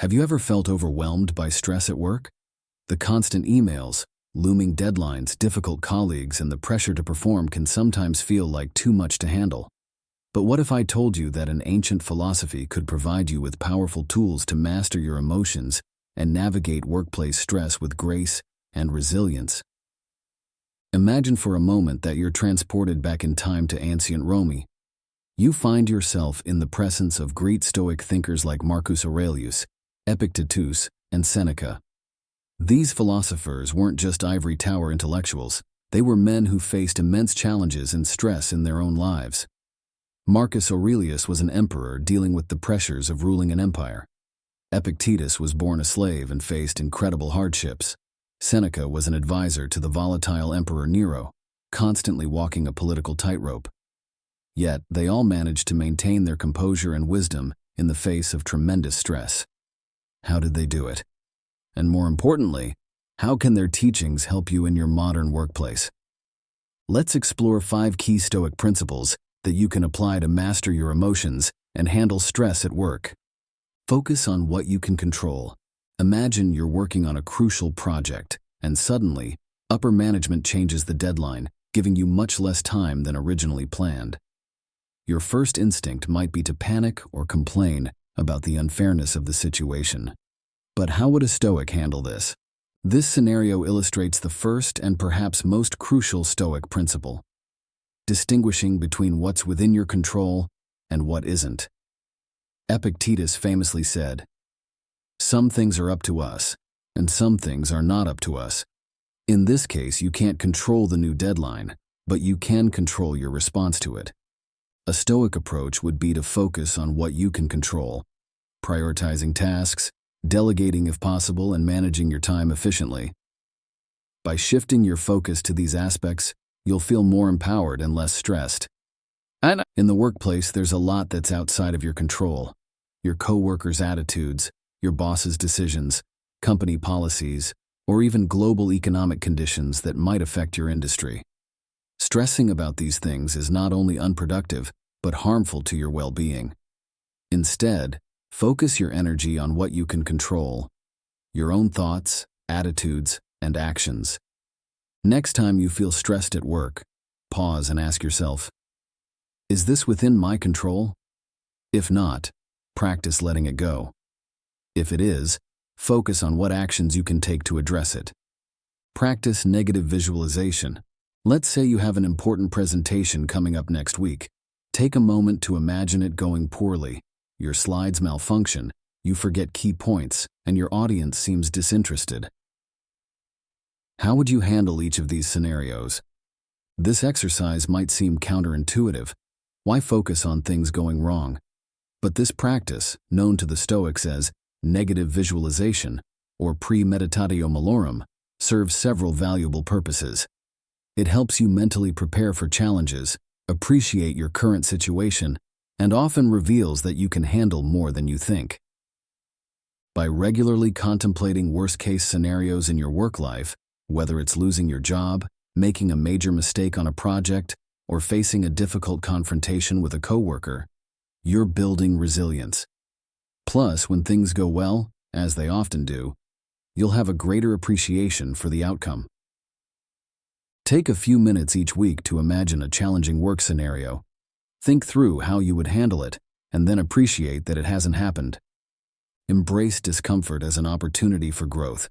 Have you ever felt overwhelmed by stress at work? The constant emails, looming deadlines, difficult colleagues, and the pressure to perform can sometimes feel like too much to handle. But what if I told you that an ancient philosophy could provide you with powerful tools to master your emotions and navigate workplace stress with grace and resilience? Imagine for a moment that you're transported back in time to ancient Rome. You find yourself in the presence of great Stoic thinkers like Marcus Aurelius, Epictetus, and Seneca. These philosophers weren't just ivory tower intellectuals, they were men who faced immense challenges and stress in their own lives. Marcus Aurelius was an emperor dealing with the pressures of ruling an empire. Epictetus was born a slave and faced incredible hardships. Seneca was an advisor to the volatile Emperor Nero, constantly walking a political tightrope. Yet, they all managed to maintain their composure and wisdom in the face of tremendous stress. How did they do it? And more importantly, how can their teachings help you in your modern workplace? Let's explore 5 key Stoic principles that you can apply to master your emotions and handle stress at work. Focus on what you can control. Imagine you're working on a crucial project, and suddenly, upper management changes the deadline, giving you much less time than originally planned. Your first instinct might be to panic or complain about the unfairness of the situation. But how would a Stoic handle this? This scenario illustrates the first and perhaps most crucial Stoic principle: distinguishing between what's within your control and what isn't. Epictetus famously said, "Some things are up to us, and some things are not up to us." In this case, you can't control the new deadline, but you can control your response to it. A Stoic approach would be to focus on what you can control, prioritizing tasks, delegating if possible, and managing your time efficiently. By shifting your focus to these aspects, you'll feel more empowered and less stressed. And in the workplace, there's a lot that's outside of your control. Your coworkers' attitudes, your boss's decisions, company policies, or even global economic conditions that might affect your industry. Stressing about these things is not only unproductive, but harmful to your well-being. Instead, focus your energy on what you can control: your own thoughts, attitudes, and actions. Next time you feel stressed at work, pause and ask yourself, is this within my control? If not, practice letting it go. If it is, focus on what actions you can take to address it. Practice negative visualization. Let's say you have an important presentation coming up next week. Take a moment to imagine it going poorly. Your slides malfunction, you forget key points, and your audience seems disinterested. How would you handle each of these scenarios? This exercise might seem counterintuitive. Why focus on things going wrong? But this practice, known to the Stoics as negative visualization or premeditatio malorum, serves several valuable purposes. It helps you mentally prepare for challenges, appreciate your current situation, and often reveals that you can handle more than you think. By regularly contemplating worst-case scenarios in your work life, whether it's losing your job, making a major mistake on a project, or facing a difficult confrontation with a coworker, you're building resilience. Plus, when things go well, as they often do, you'll have a greater appreciation for the outcome. Take a few minutes each week to imagine a challenging work scenario. Think through how you would handle it, and then appreciate that it hasn't happened. Embrace discomfort as an opportunity for growth.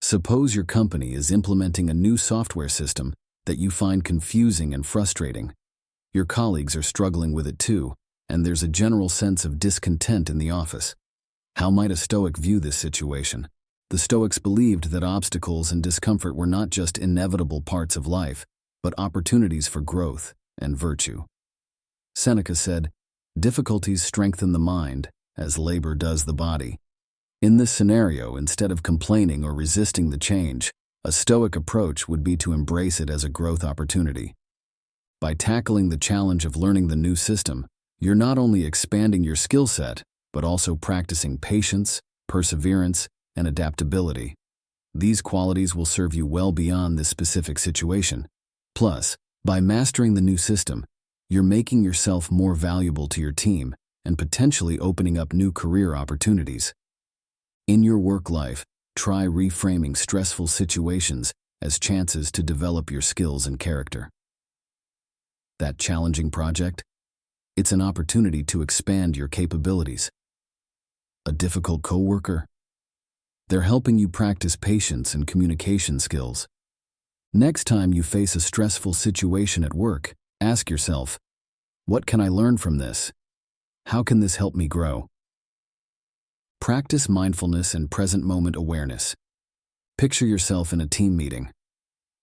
Suppose your company is implementing a new software system that you find confusing and frustrating. Your colleagues are struggling with it too, and there's a general sense of discontent in the office. How might a Stoic view this situation? The Stoics believed that obstacles and discomfort were not just inevitable parts of life, but opportunities for growth and virtue. Seneca said, "Difficulties strengthen the mind, as labor does the body." In this scenario, instead of complaining or resisting the change, a Stoic approach would be to embrace it as a growth opportunity. By tackling the challenge of learning the new system, you're not only expanding your skill set, but also practicing patience, perseverance, and adaptability. These qualities will serve you well beyond this specific situation. Plus, by mastering the new system, you're making yourself more valuable to your team and potentially opening up new career opportunities. In your work life, try reframing stressful situations as chances to develop your skills and character. That challenging project? It's an opportunity to expand your capabilities. A difficult coworker? They're helping you practice patience and communication skills. Next time you face a stressful situation at work, ask yourself, what can I learn from this? How can this help me grow? Practice mindfulness and present moment awareness. Picture yourself in a team meeting.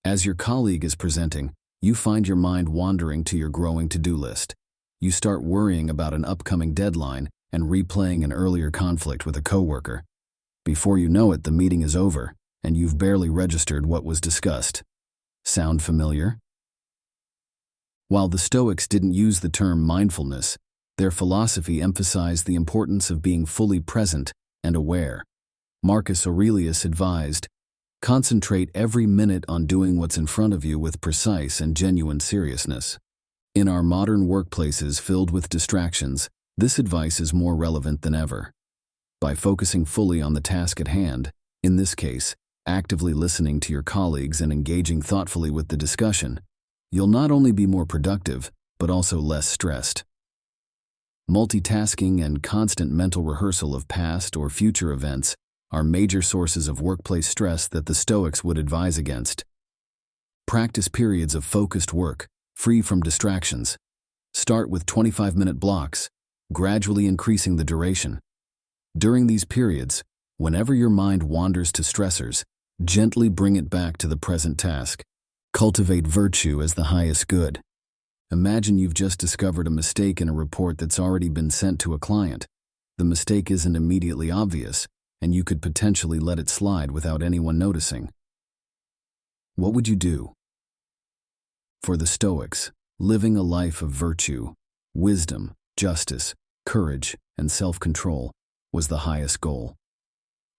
As your colleague is presenting, you find your mind wandering to your growing to-do list. You start worrying about an upcoming deadline and replaying an earlier conflict with a coworker. Before you know it, the meeting is over, and you've barely registered what was discussed. Sound familiar? While the Stoics didn't use the term mindfulness, their philosophy emphasized the importance of being fully present and aware. Marcus Aurelius advised, concentrate every minute on doing what's in front of you with precise and genuine seriousness. In our modern workplaces filled with distractions, this advice is more relevant than ever. By focusing fully on the task at hand, in this case, actively listening to your colleagues and engaging thoughtfully with the discussion, you'll not only be more productive, but also less stressed. Multitasking and constant mental rehearsal of past or future events are major sources of workplace stress that the Stoics would advise against. Practice periods of focused work, free from distractions. Start with 25-minute blocks, gradually increasing the duration. During these periods, whenever your mind wanders to stressors, gently bring it back to the present task. Cultivate virtue as the highest good. Imagine you've just discovered a mistake in a report that's already been sent to a client. The mistake isn't immediately obvious, and you could potentially let it slide without anyone noticing. What would you do? For the Stoics, living a life of virtue, wisdom, justice, courage, and self-control was the highest goal.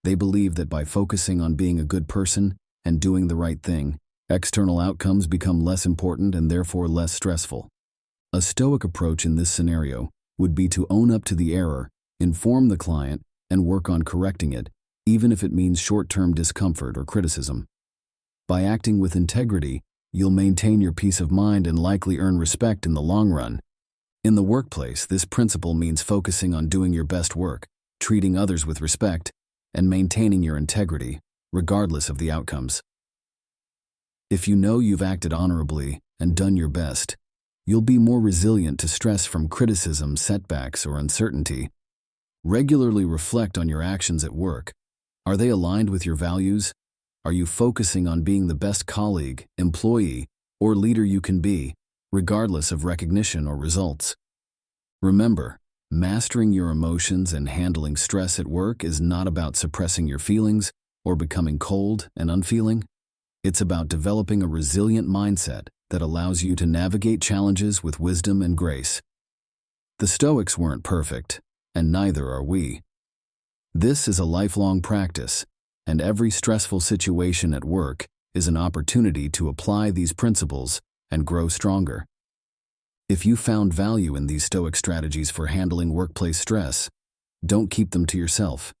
They believed that by focusing on being a good person and doing the right thing, external outcomes become less important and therefore less stressful. A Stoic approach in this scenario would be to own up to the error, inform the client, and work on correcting it, even if it means short-term discomfort or criticism. By acting with integrity, you'll maintain your peace of mind and likely earn respect in the long run. In the workplace, this principle means focusing on doing your best work, treating others with respect, and maintaining your integrity, regardless of the outcomes. If you know you've acted honorably and done your best, you'll be more resilient to stress from criticism, setbacks, or uncertainty. Regularly reflect on your actions at work. Are they aligned with your values? Are you focusing on being the best colleague, employee, or leader you can be, regardless of recognition or results? Remember, mastering your emotions and handling stress at work is not about suppressing your feelings or becoming cold and unfeeling. It's about developing a resilient mindset that allows you to navigate challenges with wisdom and grace. The Stoics weren't perfect, and neither are we. This is a lifelong practice, and every stressful situation at work is an opportunity to apply these principles and grow stronger. If you found value in these Stoic strategies for handling workplace stress, don't keep them to yourself.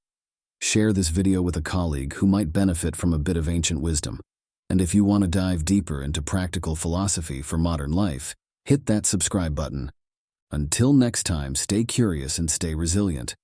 Share this video with a colleague who might benefit from a bit of ancient wisdom. And if you want to dive deeper into practical philosophy for modern life, hit that subscribe button. Until next time, stay curious and stay resilient.